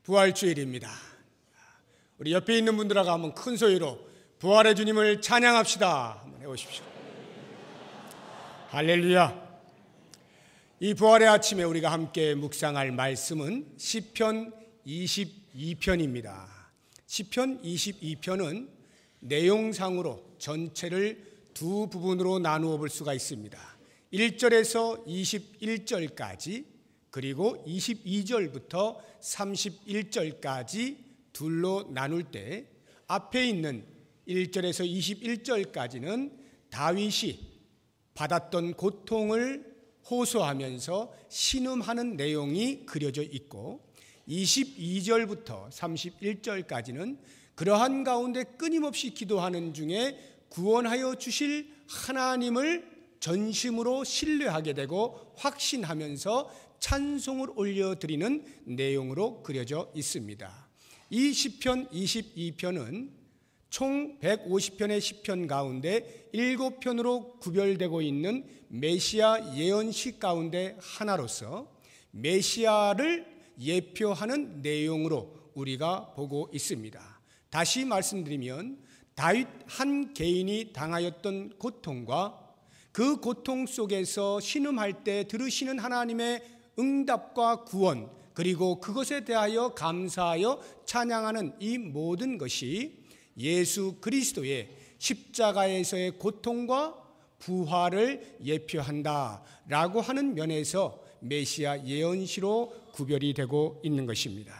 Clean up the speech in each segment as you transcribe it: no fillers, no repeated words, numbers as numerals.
부활주일입니다. 우리 옆에 있는 분들하고 한번 큰 소리로 부활의 주님을 찬양합시다. 한번 해보십시오. 할렐루야. 이 부활의 아침에 우리가 함께 묵상할 말씀은 시편 22편입니다. 시편 22편은 내용상으로 전체를 두 부분으로 나누어 볼 수가 있습니다. 1절에서 21절까지 그리고 22절부터 31절까지 둘로 나눌 때 앞에 있는 1절에서 21절까지는 다윗이 받았던 고통을 호소하면서 신음하는 내용이 그려져 있고 22절부터 31절까지는 그러한 가운데 끊임없이 기도하는 중에 구원하여 주실 하나님을 전심으로 신뢰하게 되고 확신하면서 찬송을 올려드리는 내용으로 그려져 있습니다. 이 시편 22편은 총 150편의 시편 가운데 7편으로 구별되고 있는 메시아 예언시 가운데 하나로서 메시아를 예표하는 내용으로 우리가 보고 있습니다. 다시 말씀드리면 다윗 한 개인이 당하였던 고통과 그 고통 속에서 신음할 때 들으시는 하나님의 응답과 구원, 그리고 그것에 대하여 감사하여 찬양하는 이 모든 것이 예수 그리스도의 십자가에서의 고통과 부활을 예표한다라고 하는 면에서 메시아 예언시로 구별이 되고 있는 것입니다.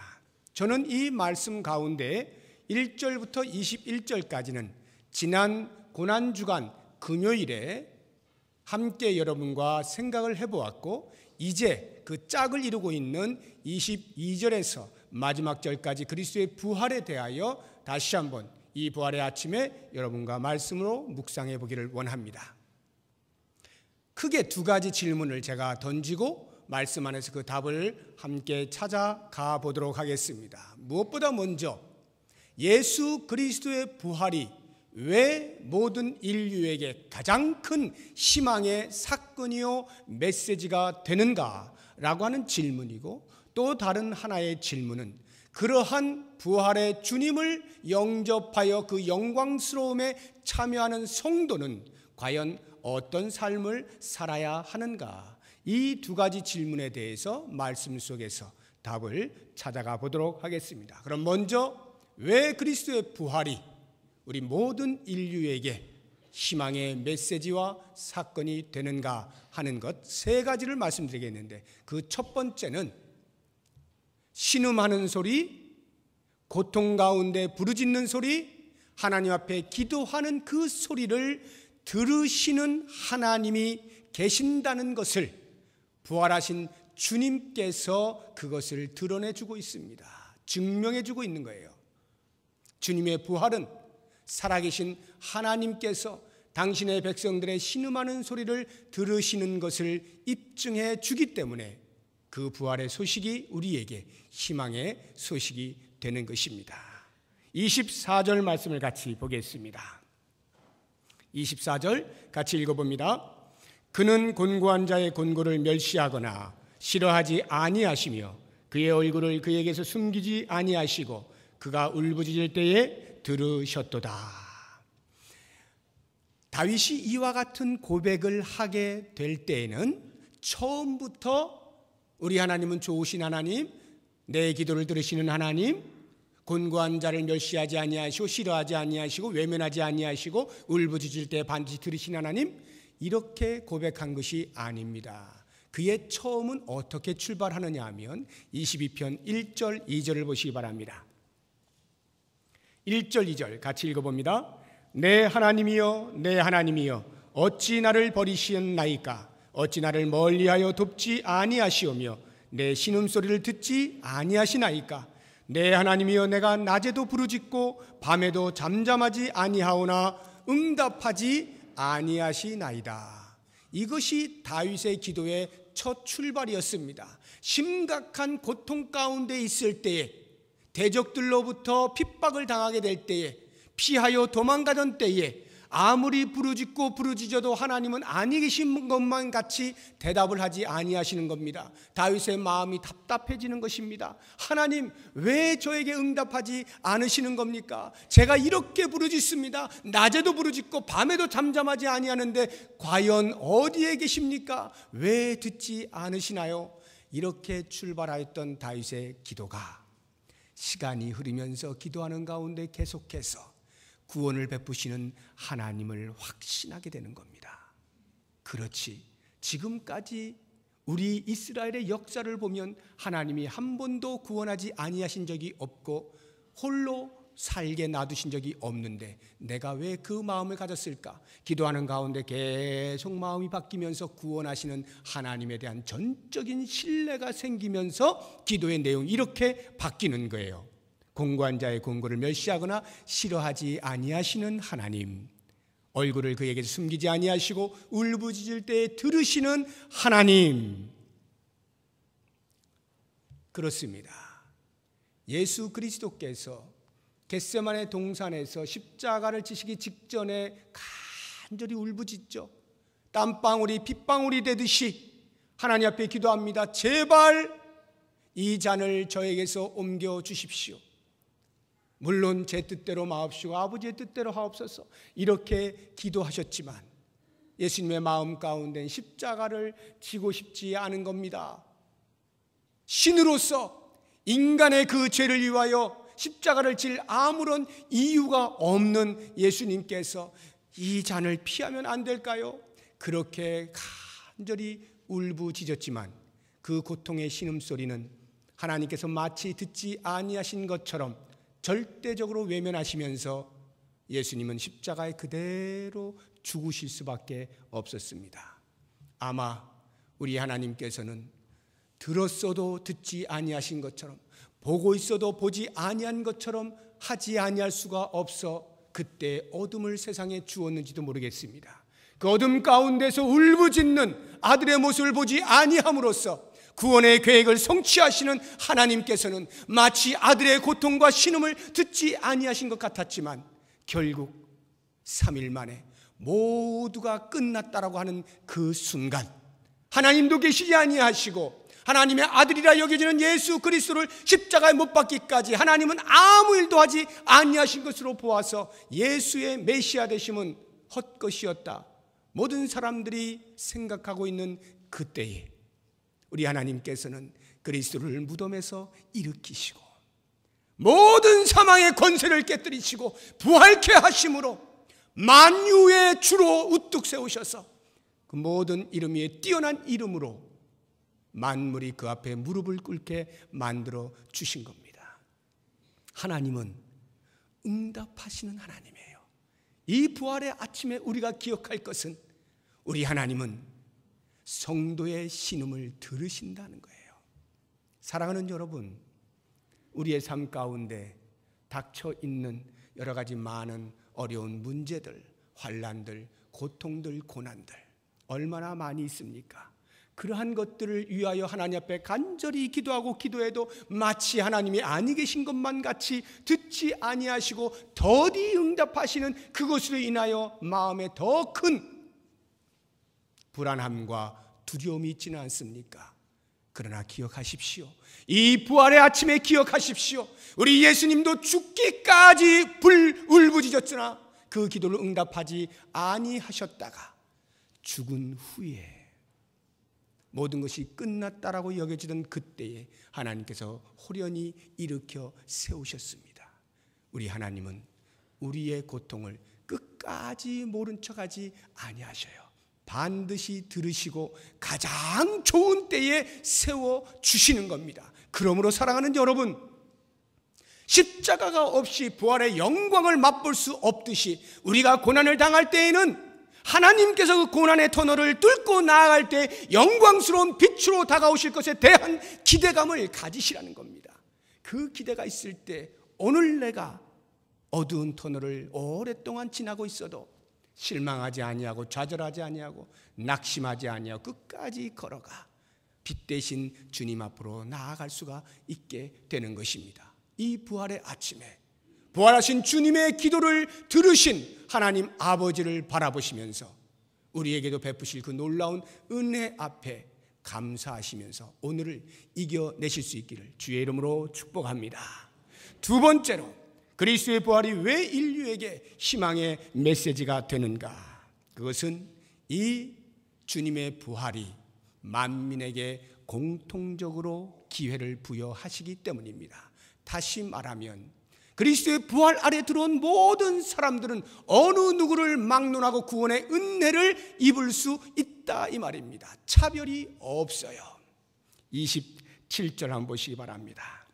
저는 이 말씀 가운데 1절부터 21절까지는 지난 고난주간 금요일에 함께 여러분과 생각을 해보았고 이제 그 짝을 이루고 있는 22절에서 마지막 절까지 그리스도의 부활에 대하여 다시 한번 이 부활의 아침에 여러분과 말씀으로 묵상해 보기를 원합니다. 크게 두 가지 질문을 제가 던지고 말씀 안에서 그 답을 함께 찾아가 보도록 하겠습니다. 무엇보다 먼저 예수 그리스도의 부활이 왜 모든 인류에게 가장 큰 희망의 사건이요 메시지가 되는가라고 하는 질문이고, 또 다른 하나의 질문은 그러한 부활의 주님을 영접하여 그 영광스러움에 참여하는 성도는 과연 어떤 삶을 살아야 하는가, 이 두 가지 질문에 대해서 말씀 속에서 답을 찾아가 보도록 하겠습니다. 그럼 먼저 왜 그리스도의 부활이 우리 모든 인류에게 희망의 메시지와 사건이 되는가 하는 것 세 가지를 말씀드리겠는데, 그 첫 번째는 신음하는 소리, 고통 가운데 부르짖는 소리, 하나님 앞에 기도하는 그 소리를 들으시는 하나님이 계신다는 것을 부활하신 주님께서 그것을 드러내주고 있습니다. 증명해주고 있는 거예요. 주님의 부활은 살아계신 하나님께서 당신의 백성들의 신음하는 소리를 들으시는 것을 입증해 주기 때문에 그 부활의 소식이 우리에게 희망의 소식이 되는 것입니다. 24절 말씀을 같이 보겠습니다. 24절 같이 읽어봅니다. 그는 곤고한 자의 곤고를 멸시하거나 싫어하지 아니하시며 그의 얼굴을 그에게서 숨기지 아니하시고 그가 울부짖을 때에 들으셨도다. 다윗이 이와 같은 고백을 하게 될 때에는 처음부터 우리 하나님은 좋으신 하나님, 내 기도를 들으시는 하나님, 곤고한 자를 멸시하지 아니하시고 싫어하지 아니하시고 외면하지 아니하시고 울부짖을 때 반드시 들으시는 하나님, 이렇게 고백한 것이 아닙니다. 그의 처음은 어떻게 출발하느냐 하면 22편 1절 2절을 보시기 바랍니다. 1절 2절 같이 읽어봅니다. 내 하나님이여 내 하나님이여 어찌 나를 버리시었나이까. 어찌 나를 멀리하여 돕지 아니하시오며 내 신음소리를 듣지 아니하시나이까. 내 하나님이여 내가 낮에도 부르짖고 밤에도 잠잠하지 아니하오나 응답하지 아니하시나이다. 이것이 다윗의 기도의 첫 출발이었습니다. 심각한 고통 가운데 있을 때에, 대적들로부터 핍박을 당하게 될 때에, 피하여 도망가던 때에 아무리 부르짖고 부르짖어도 하나님은 아니 계신 것만 같이 대답을 하지 아니하시는 겁니다. 다윗의 마음이 답답해지는 것입니다. 하나님, 왜 저에게 응답하지 않으시는 겁니까? 제가 이렇게 부르짖습니다. 낮에도 부르짖고 밤에도 잠잠하지 아니하는데 과연 어디에 계십니까? 왜 듣지 않으시나요? 이렇게 출발하였던 다윗의 기도가 시간이 흐르면서 기도하는 가운데 계속해서 구원을 베푸시는 하나님을 확신하게 되는 겁니다. 그렇지, 지금까지 우리 이스라엘의 역사를 보면 하나님이 한 번도 구원하지 아니하신 적이 없고 홀로 살게 놔두신 적이 없는데 내가 왜 그 마음을 가졌을까? 기도하는 가운데 계속 마음이 바뀌면서 구원하시는 하나님에 대한 전적인 신뢰가 생기면서 기도의 내용이 이렇게 바뀌는 거예요. 공고한 자의 공고를 멸시하거나 싫어하지 아니하시는 하나님, 얼굴을 그에게 숨기지 아니하시고 울부짖을 때에 들으시는 하나님. 그렇습니다. 예수 그리스도께서 겟세마네 동산에서 십자가를 지시기 직전에 간절히 울부짖죠. 땀방울이 핏방울이 되듯이 하나님 앞에 기도합니다. 제발 이 잔을 저에게서 옮겨 주십시오. 물론 제 뜻대로 마옵시고 아버지의 뜻대로 하옵소서, 이렇게 기도하셨지만 예수님의 마음 가운데는 십자가를 지고 싶지 않은 겁니다. 신으로서 인간의 그 죄를 위하여 십자가를 질 아무런 이유가 없는 예수님께서 이 잔을 피하면 안 될까요? 그렇게 간절히 울부짖었지만 그 고통의 신음소리는 하나님께서 마치 듣지 아니하신 것처럼 절대적으로 외면하시면서 예수님은 십자가에 그대로 죽으실 수밖에 없었습니다. 아마 우리 하나님께서는 들었어도 듣지 아니하신 것처럼, 보고 있어도 보지 아니한 것처럼 하지 아니할 수가 없어 그때 어둠을 세상에 주었는지도 모르겠습니다. 그 어둠 가운데서 울부짖는 아들의 모습을 보지 아니함으로써 구원의 계획을 성취하시는 하나님께서는 마치 아들의 고통과 신음을 듣지 아니하신 것 같았지만 결국 3일 만에 모두가 끝났다라고 하는 그 순간 하나님도 계시지 아니하시고 하나님의 아들이라 여겨지는 예수 그리스도를 십자가에 못 박기까지 하나님은 아무 일도 하지 아니하신 것으로 보아서 예수의 메시아 되심은 헛것이었다, 모든 사람들이 생각하고 있는 그때에 우리 하나님께서는 그리스도를 무덤에서 일으키시고 모든 사망의 권세를 깨뜨리시고 부활케 하심으로 만유의 주로 우뚝 세우셔서 그 모든 이름 위에 뛰어난 이름으로 만물이 그 앞에 무릎을 꿇게 만들어 주신 겁니다. 하나님은 응답하시는 하나님이에요. 이 부활의 아침에 우리가 기억할 것은 우리 하나님은 성도의 신음을 들으신다는 거예요. 사랑하는 여러분, 우리의 삶 가운데 닥쳐 있는 여러 가지 많은 어려운 문제들, 환난들, 고통들, 고난들 얼마나 많이 있습니까? 그러한 것들을 위하여 하나님 앞에 간절히 기도하고 기도해도 마치 하나님이 아니 계신 것만 같이 듣지 아니하시고 더디 응답하시는 그것으로 인하여 마음에 더 큰 불안함과 두려움이 있지는 않습니까? 그러나 기억하십시오. 이 부활의 아침에 기억하십시오. 우리 예수님도 죽기까지 울부짖었으나 그 기도를 응답하지 아니하셨다가 죽은 후에 모든 것이 끝났다라고 여겨지던 그때에 하나님께서 호련히 일으켜 세우셨습니다. 우리 하나님은 우리의 고통을 끝까지 모른 척하지 아니하셔요. 반드시 들으시고 가장 좋은 때에 세워주시는 겁니다. 그러므로 사랑하는 여러분, 십자가가 없이 부활의 영광을 맛볼 수 없듯이 우리가 고난을 당할 때에는 하나님께서 그 고난의 터널을 뚫고 나아갈 때 영광스러운 빛으로 다가오실 것에 대한 기대감을 가지시라는 겁니다. 그 기대가 있을 때 오늘 내가 어두운 터널을 오랫동안 지나고 있어도 실망하지 아니하고 좌절하지 아니하고 낙심하지 아니하고 끝까지 걸어가 빛 대신 주님 앞으로 나아갈 수가 있게 되는 것입니다. 이 부활의 아침에 부활하신 주님의 기도를 들으신 하나님 아버지를 바라보시면서 우리에게도 베푸실 그 놀라운 은혜 앞에 감사하시면서 오늘을 이겨내실 수 있기를 주의 이름으로 축복합니다. 두 번째로, 그리스도의 부활이 왜 인류에게 희망의 메시지가 되는가? 그것은 이 주님의 부활이 만민에게 공통적으로 기회를 부여하시기 때문입니다. 다시 말하면 그리스도의 부활 아래 들어온 모든 사람들은 어느 누구를 막론하고 구원의 은혜를 입을 수 있다 이 말입니다. 차별이 없어요. 27절 한번 보시기 바랍니다.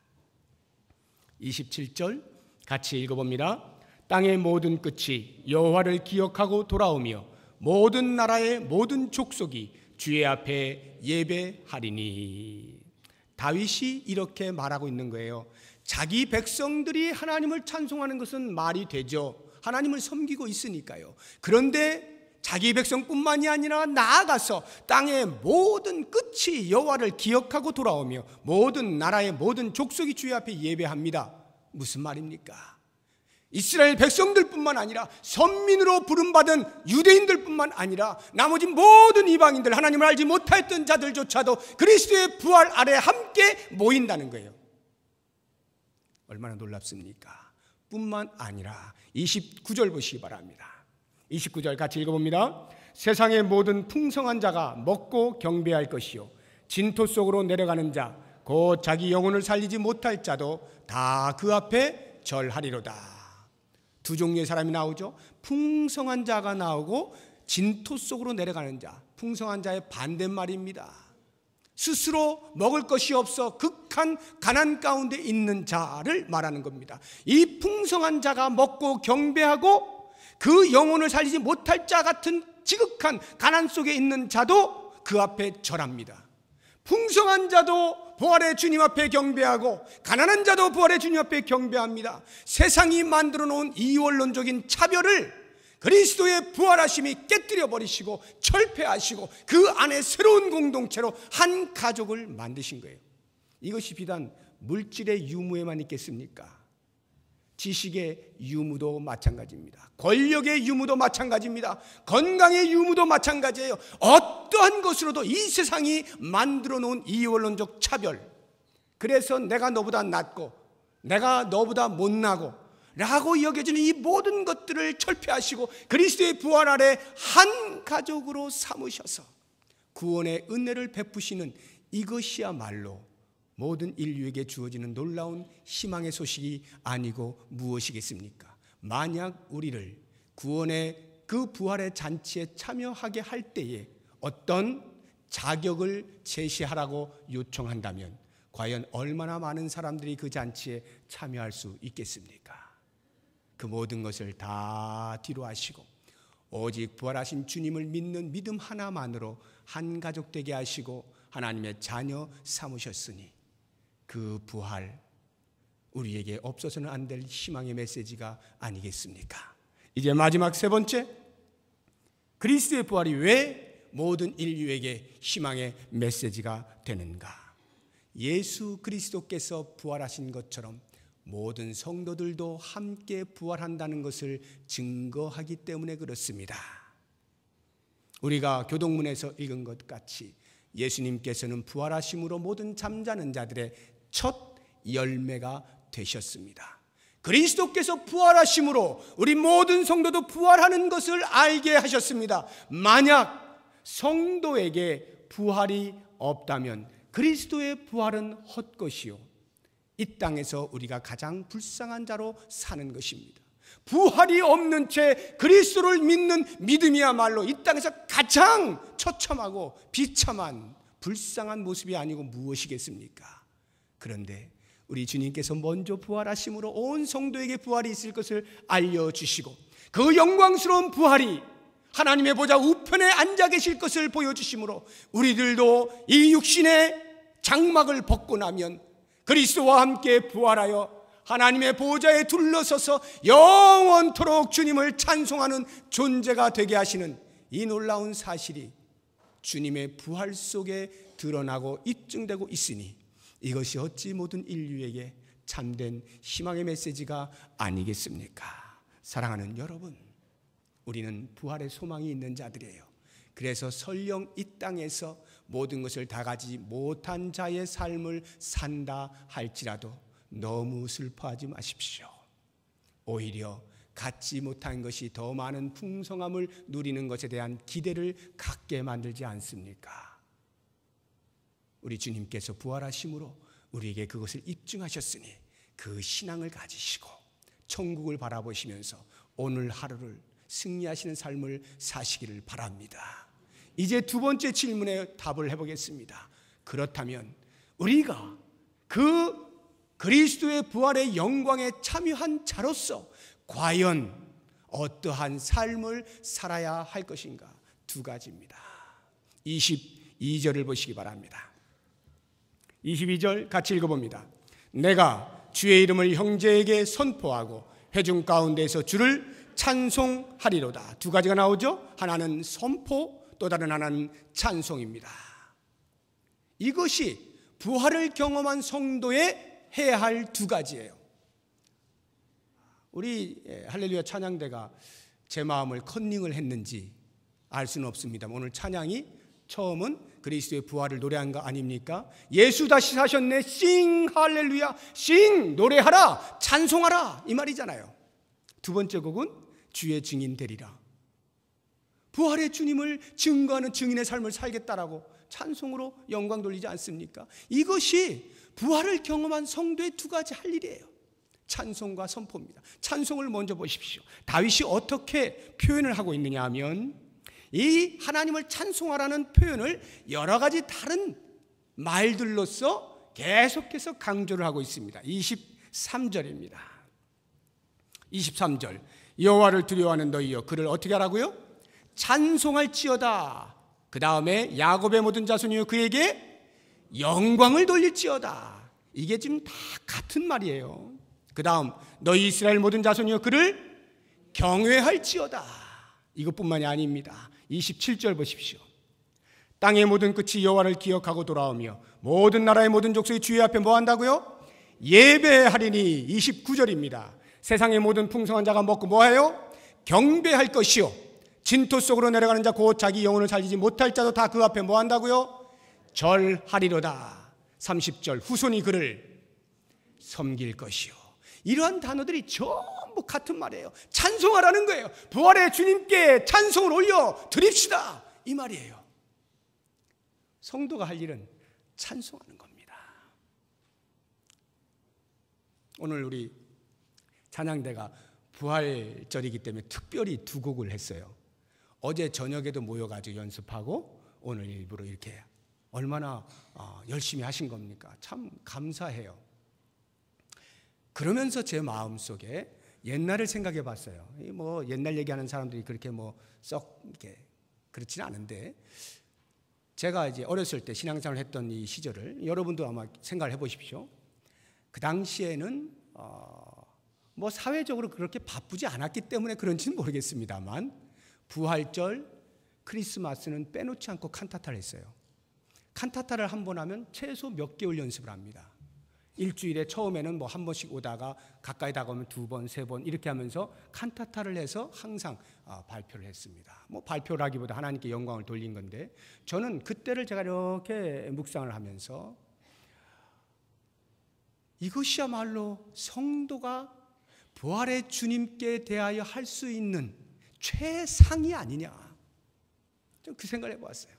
27절 같이 읽어봅니다. 땅의 모든 끝이 여호와를 기억하고 돌아오며 모든 나라의 모든 족속이 주의 앞에 예배하리니. 다윗이 이렇게 말하고 있는 거예요. 자기 백성들이 하나님을 찬송하는 것은 말이 되죠. 하나님을 섬기고 있으니까요. 그런데 자기 백성뿐만이 아니라 나아가서 땅의 모든 끝이 여호와를 기억하고 돌아오며 모든 나라의 모든 족속이 주의 앞에 예배합니다. 무슨 말입니까? 이스라엘 백성들뿐만 아니라 선민으로 부름받은 유대인들뿐만 아니라 나머지 모든 이방인들, 하나님을 알지 못했던 자들조차도 그리스도의 부활 아래 함께 모인다는 거예요. 얼마나 놀랍습니까? 뿐만 아니라 29절 보시기 바랍니다. 29절 같이 읽어봅니다. 세상의 모든 풍성한 자가 먹고 경배할 것이요 진토 속으로 내려가는 자 곧 자기 영혼을 살리지 못할 자도 다 그 앞에 절하리로다. 두 종류의 사람이 나오죠. 풍성한 자가 나오고 진토 속으로 내려가는 자. 풍성한 자의 반대말입니다. 스스로 먹을 것이 없어 극한 가난 가운데 있는 자를 말하는 겁니다. 이 풍성한 자가 먹고 경배하고 그 영혼을 살리지 못할 자 같은 지극한 가난 속에 있는 자도 그 앞에 절합니다. 풍성한 자도 부활의 주님 앞에 경배하고 가난한 자도 부활의 주님 앞에 경배합니다. 세상이 만들어 놓은 이원론적인 차별을 그리스도의 부활하심이 깨뜨려 버리시고 철폐하시고 그 안에 새로운 공동체로 한 가족을 만드신 거예요. 이것이 비단 물질의 유무에만 있겠습니까? 지식의 유무도 마찬가지입니다. 권력의 유무도 마찬가지입니다. 건강의 유무도 마찬가지예요. 어떠한 것으로도 이 세상이 만들어 놓은 이원론적 차별, 그래서 내가 너보다 낫고 내가 너보다 못나고 라고 여겨지는 이 모든 것들을 철폐하시고 그리스도의 부활 아래 한 가족으로 삼으셔서 구원의 은혜를 베푸시는 이것이야말로 모든 인류에게 주어지는 놀라운 희망의 소식이 아니고 무엇이겠습니까? 만약 우리를 구원의 그 부활의 잔치에 참여하게 할 때에 어떤 자격을 제시하라고 요청한다면 과연 얼마나 많은 사람들이 그 잔치에 참여할 수 있겠습니까? 그 모든 것을 다 뒤로 하시고 오직 부활하신 주님을 믿는 믿음 하나만으로 한 가족 되게 하시고 하나님의 자녀 삼으셨으니 그 부활 우리에게 없어서는 안 될 희망의 메시지가 아니겠습니까? 이제 마지막 세 번째, 그리스도의 부활이 왜 모든 인류에게 희망의 메시지가 되는가? 예수 그리스도께서 부활하신 것처럼 모든 성도들도 함께 부활한다는 것을 증거하기 때문에 그렇습니다. 우리가 교동문에서 읽은 것 같이 예수님께서는 부활하심으로 모든 잠자는 자들의 첫 열매가 되셨습니다. 그리스도께서 부활하심으로 우리 모든 성도도 부활하는 것을 알게 하셨습니다. 만약 성도에게 부활이 없다면 그리스도의 부활은 헛것이요 이 땅에서 우리가 가장 불쌍한 자로 사는 것입니다. 부활이 없는 채 그리스도를 믿는 믿음이야말로 이 땅에서 가장 처참하고 비참한 불쌍한 모습이 아니고 무엇이겠습니까? 그런데 우리 주님께서 먼저 부활하심으로 온 성도에게 부활이 있을 것을 알려주시고 그 영광스러운 부활이 하나님의 보좌 우편에 앉아 계실 것을 보여주심으로 우리들도 이 육신의 장막을 벗고 나면 그리스도와 함께 부활하여 하나님의 보좌에 둘러서서 영원토록 주님을 찬송하는 존재가 되게 하시는 이 놀라운 사실이 주님의 부활 속에 드러나고 입증되고 있으니 이것이 어찌 모든 인류에게 참된 희망의 메시지가 아니겠습니까? 사랑하는 여러분, 우리는 부활의 소망이 있는 자들이에요. 그래서 설령 이 땅에서 모든 것을 다 가지지 못한 자의 삶을 산다 할지라도 너무 슬퍼하지 마십시오. 오히려 갖지 못한 것이 더 많은 풍성함을 누리는 것에 대한 기대를 갖게 만들지 않습니까? 우리 주님께서 부활하심으로 우리에게 그것을 입증하셨으니 그 신앙을 가지시고 천국을 바라보시면서 오늘 하루를 승리하시는 삶을 사시기를 바랍니다. 이제 두 번째 질문에 답을 해보겠습니다. 그렇다면 우리가 그 그리스도의 부활의 영광에 참여한 자로서 과연 어떠한 삶을 살아야 할 것인가? 두 가지입니다. 22절을 보시기 바랍니다. 22절 같이 읽어봅니다. 내가 주의 이름을 형제에게 선포하고 회중 가운데서 주를 찬송하리로다. 두 가지가 나오죠. 하나는 선포, 또 다른 하나는 찬송입니다. 이것이 부활을 경험한 성도의 해야 할 두 가지예요. 우리 할렐루야 찬양대가 제 마음을 컨닝을 했는지 알 수는 없습니다만 오늘 찬양이 처음은 그리스도의 부활을 노래한 거 아닙니까? 예수 다시 사셨네, 싱 할렐루야, 싱 노래하라, 찬송하라, 이 말이잖아요. 두 번째 곡은 주의 증인 되리라. 부활의 주님을 증거하는 증인의 삶을 살겠다라고 찬송으로 영광 돌리지 않습니까? 이것이 부활을 경험한 성도의 두 가지 할 일이에요. 찬송과 선포입니다. 찬송을 먼저 보십시오. 다윗이 어떻게 표현을 하고 있느냐 하면 이 하나님을 찬송하라는 표현을 여러 가지 다른 말들로서 계속해서 강조를 하고 있습니다. 23절입니다. 23절 여호와를 두려워하는 너희여 그를 어떻게 하라고요? 찬송할지어다. 그 다음에 야곱의 모든 자손이여 그에게 영광을 돌릴지어다. 이게 지금 다 같은 말이에요. 그 다음 너희 이스라엘 모든 자손이여 그를 경외할지어다. 이것뿐만이 아닙니다. 27절 보십시오. 땅의 모든 끝이 여호와를 기억하고 돌아오며 모든 나라의 모든 족속이 주의 앞에 뭐 한다고요? 예배하리니. 29절입니다. 세상의 모든 풍성한 자가 먹고 뭐해요? 경배할 것이요 진토 속으로 내려가는 자 곧 자기 영혼을 살리지 못할 자도 다 그 앞에 뭐 한다고요? 절하리로다. 30절 후손이 그를 섬길 것이요. 이러한 단어들이 전부 같은 말이에요. 찬송하라는 거예요. 부활의 주님께 찬송을 올려 드립시다, 이 말이에요. 성도가 할 일은 찬송하는 겁니다. 오늘 우리 찬양대가 부활절이기 때문에 특별히 두 곡을 했어요. 어제 저녁에도 모여가지고 연습하고 오늘 일부러 이렇게 얼마나 열심히 하신 겁니까? 참 감사해요. 그러면서 제 마음속에 옛날을 생각해 봤어요. 뭐 옛날 얘기하는 사람들이 그렇게 뭐 썩 이렇게 그렇지는 않은데 제가 이제 어렸을 때 신앙생활을 했던 이 시절을 여러분도 아마 생각을 해 보십시오. 그 당시에는 뭐 사회적으로 그렇게 바쁘지 않았기 때문에 그런지는 모르겠습니다만 부활절, 크리스마스는 빼놓지 않고 칸타타를 했어요. 칸타타를 한 번 하면 최소 몇 개월 연습을 합니다. 일주일에 처음에는 뭐 한 번씩 오다가 가까이 다가오면 두 번, 세 번 이렇게 하면서 칸타타를 해서 항상 발표를 했습니다. 뭐 발표를 하기보다 하나님께 영광을 돌린 건데 저는 그때를 제가 이렇게 묵상을 하면서 이것이야말로 성도가 부활의 주님께 대하여 할 수 있는 최상이 아니냐, 좀 그 생각을 해보았어요.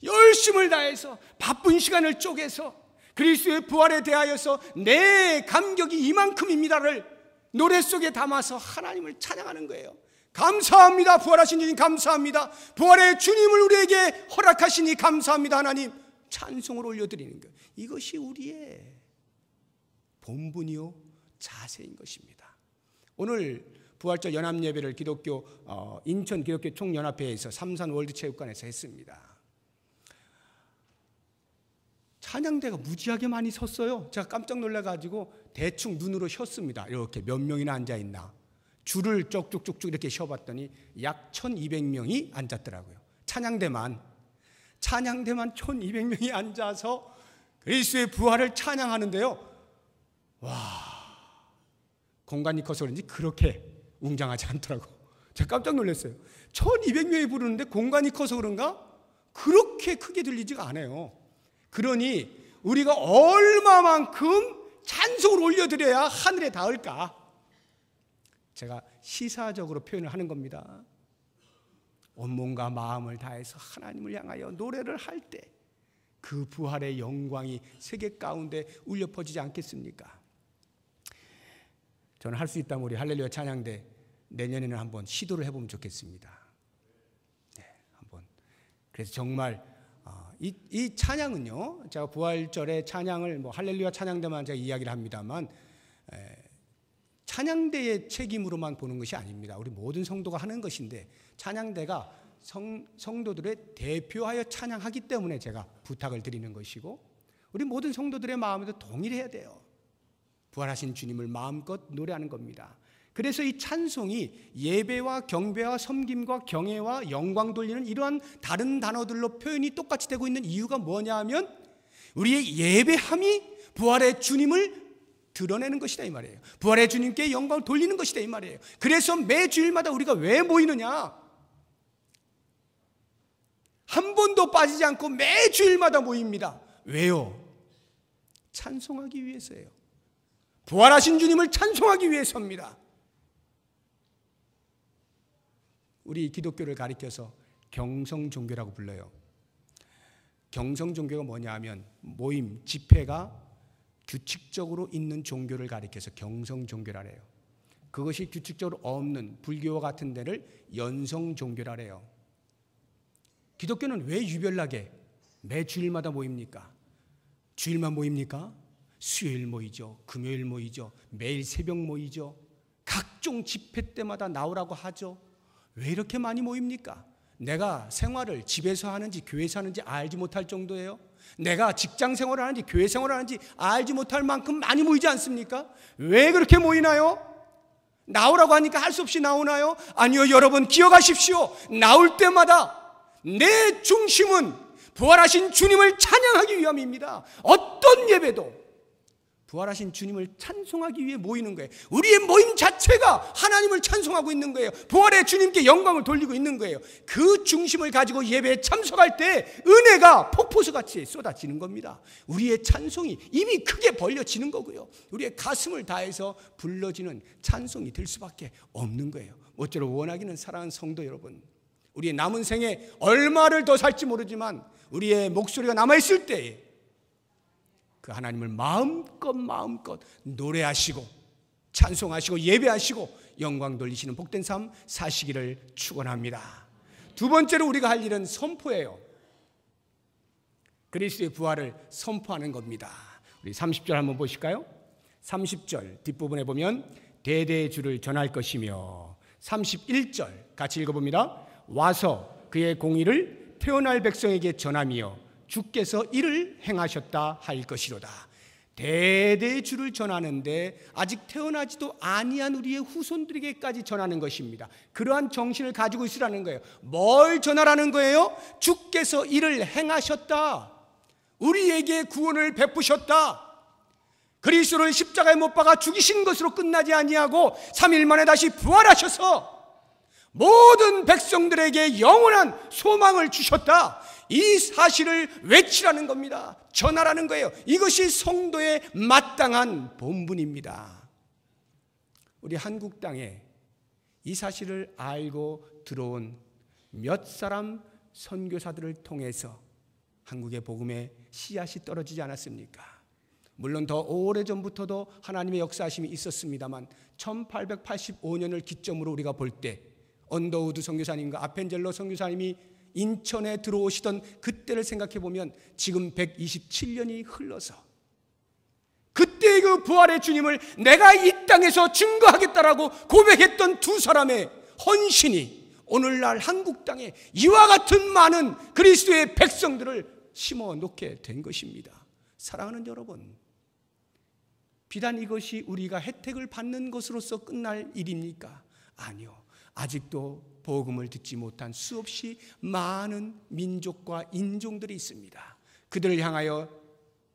열심을 다해서 바쁜 시간을 쪼개서 그리스도의 부활에 대하여서 내 감격이 이만큼입니다를 노래 속에 담아서 하나님을 찬양하는 거예요. 감사합니다. 부활하신 주님 감사합니다. 부활의 주님을 우리에게 허락하시니 감사합니다. 하나님 찬송을 올려드리는 것, 이것이 우리의 본분이요 자세인 것입니다. 오늘 부활절 연합예배를 기독교 인천 기독교 총연합회에서 삼산 월드체육관에서 했습니다. 찬양대가 무지하게 많이 섰어요. 제가 깜짝 놀라가지고 대충 눈으로 쉬었습니다. 이렇게 몇 명이나 앉아있나. 줄을 쭉쭉쭉쭉 이렇게 쉬어봤더니 약 1200명이 앉았더라고요. 찬양대만 1200명이 앉아서 그리스도의 부활을 찬양하는데요. 공간이 커서 그런지 그렇게 웅장하지 않더라고. 제가 깜짝 놀랐어요. 1200명이 부르는데 공간이 커서 그런가? 그렇게 크게 들리지가 않아요. 그러니 우리가 얼마만큼 찬송을 올려드려야 하늘에 닿을까? 제가 시사적으로 표현을 하는 겁니다. 온몸과 마음을 다해서 하나님을 향하여 노래를 할 때 그 부활의 영광이 세계 가운데 울려 퍼지지 않겠습니까? 저는 할 수 있다면 우리 할렐루야 찬양대 내년에는 한번 시도를 해보면 좋겠습니다. 네, 한번. 그래서 정말 이 찬양은요, 제가 부활절의 찬양을 할렐루야 찬양대만 제가 이야기를 합니다만, 찬양대의 책임으로만 보는 것이 아닙니다. 우리 모든 성도가 하는 것인데, 찬양대가 성도들의 대표하여 찬양하기 때문에 제가 부탁을 드리는 것이고, 우리 모든 성도들의 마음에도 동일해야 돼요. 부활하신 주님을 마음껏 노래하는 겁니다. 그래서 이 찬송이 예배와 경배와 섬김과 경애와 영광 돌리는 이러한 다른 단어들로 표현이 똑같이 되고 있는 이유가 뭐냐 하면, 우리의 예배함이 부활의 주님을 드러내는 것이다 이 말이에요. 부활의 주님께 영광을 돌리는 것이다 이 말이에요. 그래서 매 주일마다 우리가 왜 모이느냐? 한 번도 빠지지 않고 매 주일마다 모입니다. 왜요? 찬송하기 위해서예요. 부활하신 주님을 찬송하기 위해서입니다. 우리 기독교를 가리켜서 경성종교라고 불러요. 경성종교가 뭐냐 하면 모임, 집회가 규칙적으로 있는 종교를 가리켜서 경성종교라 해요. 그것이 규칙적으로 없는 불교와 같은 데를 연성종교라 해요. 기독교는 왜 유별나게 매 주일마다 모입니까? 주일만 모입니까? 수요일 모이죠. 금요일 모이죠. 매일 새벽 모이죠. 각종 집회 때마다 나오라고 하죠. 왜 이렇게 많이 모입니까? 내가 생활을 집에서 하는지 교회에서 하는지 알지 못할 정도예요. 내가 직장 생활을 하는지 교회 생활을 하는지 알지 못할 만큼 많이 모이지 않습니까? 왜 그렇게 모이나요? 나오라고 하니까 할 수 없이 나오나요? 아니요, 여러분 기억하십시오. 나올 때마다 내 중심은 부활하신 주님을 찬양하기 위함입니다. 어떤 예배도 부활하신 주님을 찬송하기 위해 모이는 거예요. 우리의 모임 자체가 하나님을 찬송하고 있는 거예요. 부활의 주님께 영광을 돌리고 있는 거예요. 그 중심을 가지고 예배에 참석할 때 은혜가 폭포수같이 쏟아지는 겁니다. 우리의 찬송이 입이 크게 벌려지는 거고요. 우리의 가슴을 다해서 불러지는 찬송이 될 수밖에 없는 거예요. 모쪼록 원하기는 사랑하는 성도 여러분, 우리의 남은 생에 얼마를 더 살지 모르지만 우리의 목소리가 남아있을 때에 그 하나님을 마음껏 노래하시고 찬송하시고 예배하시고 영광 돌리시는 복된 삶 사시기를 축원합니다. 두 번째로 우리가 할 일은 선포예요. 그리스도의 부활을 선포하는 겁니다. 우리 30절 한번 보실까요? 30절 뒷부분에 보면 대대의 주를 전할 것이며, 31절 같이 읽어봅니다. 와서 그의 공의를 태어날 백성에게 전하며 주께서 이를 행하셨다 할 것이로다. 대대의 주를 전하는데 아직 태어나지도 아니한 우리의 후손들에게까지 전하는 것입니다. 그러한 정신을 가지고 있으라는 거예요. 뭘 전하라는 거예요? 주께서 이를 행하셨다. 우리에게 구원을 베푸셨다. 그리스도를 십자가에 못 박아 죽이신 것으로 끝나지 아니하고 3일 만에 다시 부활하셔서 모든 백성들에게 영원한 소망을 주셨다. 이 사실을 외치라는 겁니다. 전하라는 거예요. 이것이 성도의 마땅한 본분입니다. 우리 한국 땅에 이 사실을 알고 들어온 몇 사람 선교사들을 통해서 한국의 복음의 씨앗이 떨어지지 않았습니까? 물론 더 오래전부터도 하나님의 역사하심이 있었습니다만 1885년을 기점으로 우리가 볼 때 언더우드 선교사님과 아펜젤러 선교사님이 인천에 들어오시던 그때를 생각해 보면 지금 127년이 흘러서 그때의 그 부활의 주님을 내가 이 땅에서 증거하겠다라고 고백했던 두 사람의 헌신이 오늘날 한국 땅에 이와 같은 많은 그리스도의 백성들을 심어 놓게 된 것입니다. 사랑하는 여러분, 비단 이것이 우리가 혜택을 받는 것으로서 끝날 일입니까? 아니요. 아직도 복음을 듣지 못한 수없이 많은 민족과 인종들이 있습니다. 그들을 향하여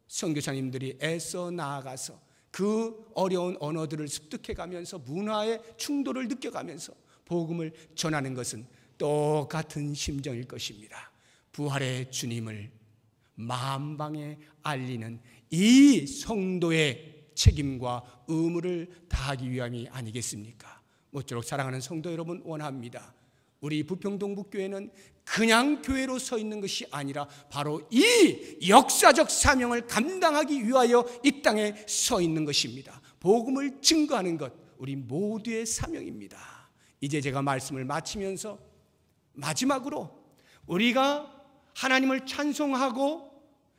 선교사님들이 애써 나아가서 그 어려운 언어들을 습득해가면서 문화의 충돌을 느껴가면서 복음을 전하는 것은 똑같은 심정일 것입니다. 부활의 주님을 만방에 알리는 이 성도의 책임과 의무를 다하기 위함이 아니겠습니까? 모쪼록 사랑하는 성도 여러분, 원합니다. 우리 부평동북교회는 그냥 교회로 서 있는 것이 아니라 바로 이 역사적 사명을 감당하기 위하여 이 땅에 서 있는 것입니다. 복음을 증거하는 것, 우리 모두의 사명입니다. 이제 제가 말씀을 마치면서 마지막으로 우리가 하나님을 찬송하고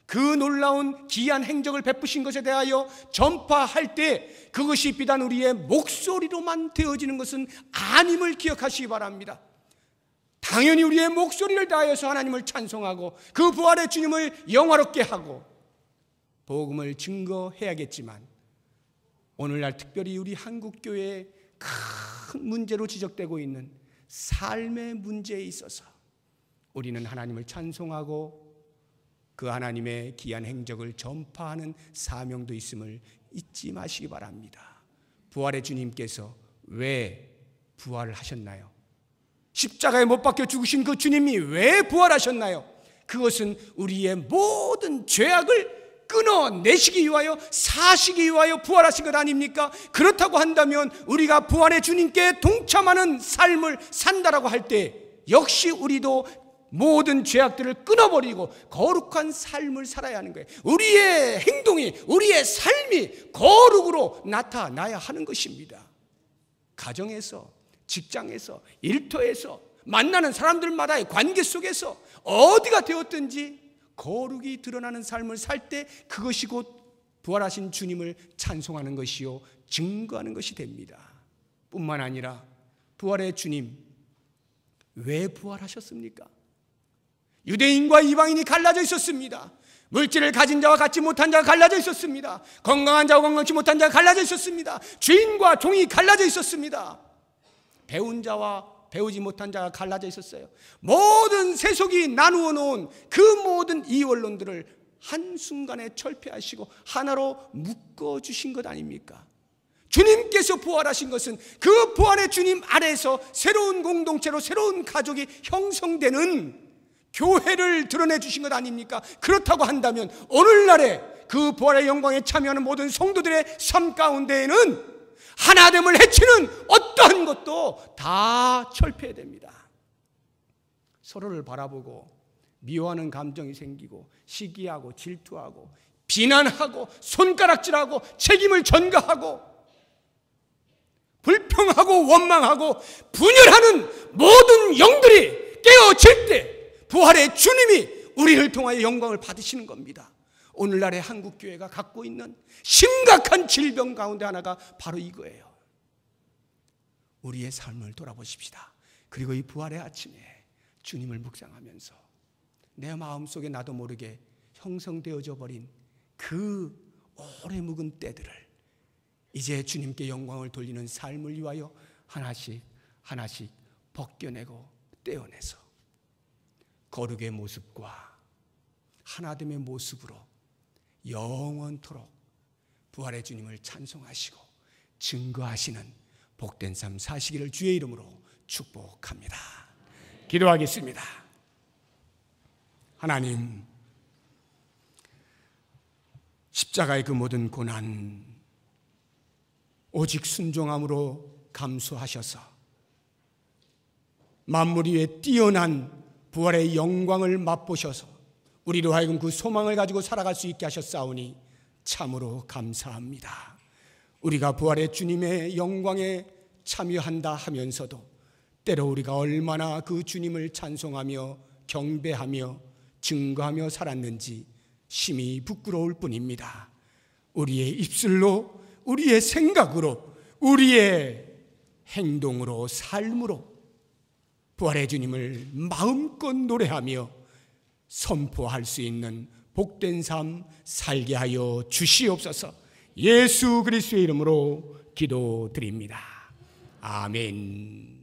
그 놀라운 기이한 행적을 베푸신 것에 대하여 전파할 때 그것이 비단 우리의 목소리로만 되어지는 것은 아님을 기억하시기 바랍니다. 당연히 우리의 목소리를 다하여서 하나님을 찬송하고 그 부활의 주님을 영화롭게 하고 복음을 증거해야겠지만, 오늘날 특별히 우리 한국교회의 큰 문제로 지적되고 있는 삶의 문제에 있어서 우리는 하나님을 찬송하고 그 하나님의 귀한 행적을 전파하는 사명도 있음을 잊지 마시기 바랍니다. 부활의 주님께서 왜 부활을 하셨나요? 십자가에 못 박혀 죽으신 그 주님이 왜 부활하셨나요? 그것은 우리의 모든 죄악을 끊어내시기 위하여, 사시기 위하여 부활하신 것 아닙니까? 그렇다고 한다면 우리가 부활의 주님께 동참하는 삶을 산다라고 할 때 역시 우리도 모든 죄악들을 끊어버리고 거룩한 삶을 살아야 하는 거예요. 우리의 행동이, 우리의 삶이 거룩으로 나타나야 하는 것입니다. 가정에서, 직장에서, 일터에서, 만나는 사람들마다의 관계 속에서 어디가 되었든지 거룩이 드러나는 삶을 살 때 그것이 곧 부활하신 주님을 찬송하는 것이요 증거하는 것이 됩니다. 뿐만 아니라 부활의 주님 왜 부활하셨습니까? 유대인과 이방인이 갈라져 있었습니다. 물질을 가진 자와 갖지 못한 자가 갈라져 있었습니다. 건강한 자와 건강치 못한 자가 갈라져 있었습니다. 주인과 종이 갈라져 있었습니다. 배운 자와 배우지 못한 자가 갈라져 있었어요. 모든 세속이 나누어 놓은 그 모든 이원론들을 한순간에 철폐하시고 하나로 묶어주신 것 아닙니까? 주님께서 부활하신 것은 그 부활의 주님 아래에서 새로운 공동체로, 새로운 가족이 형성되는 교회를 드러내 주신 것 아닙니까? 그렇다고 한다면 오늘날에 그 부활의 영광에 참여하는 모든 성도들의 삶 가운데에는 하나됨을 해치는 어떠한 것도 다 철폐해야 됩니다. 서로를 바라보고 미워하는 감정이 생기고 시기하고 질투하고 비난하고 손가락질하고 책임을 전가하고 불평하고 원망하고 분열하는 모든 영들이 깨어질 때 부활의 주님이 우리를 통하여 영광을 받으시는 겁니다. 오늘날의 한국교회가 갖고 있는 심각한 질병 가운데 하나가 바로 이거예요. 우리의 삶을 돌아보십시다. 그리고 이 부활의 아침에 주님을 묵상하면서 내 마음속에 나도 모르게 형성되어져 버린 그 오래 묵은 때들을 이제 주님께 영광을 돌리는 삶을 위하여 하나씩 하나씩 벗겨내고 떼어내서 거룩의 모습과 하나됨의 모습으로 영원토록 부활의 주님을 찬송하시고 증거하시는 복된 삶 사시기를 주의 이름으로 축복합니다. 기도하겠습니다. 하나님, 십자가의 그 모든 고난 오직 순종함으로 감수하셔서 만물 위에 뛰어난 부활의 영광을 맛보셔서 우리로 하여금 그 소망을 가지고 살아갈 수 있게 하셨사오니 참으로 감사합니다. 우리가 부활의 주님의 영광에 참여한다 하면서도 때로 우리가 얼마나 그 주님을 찬송하며 경배하며 증거하며 살았는지 심히 부끄러울 뿐입니다. 우리의 입술로, 우리의 생각으로, 우리의 행동으로, 삶으로 부활의 주님을 마음껏 노래하며 선포할 수 있는 복된 삶 살게 하여 주시옵소서. 예수 그리스도의 이름으로 기도드립니다. 아멘.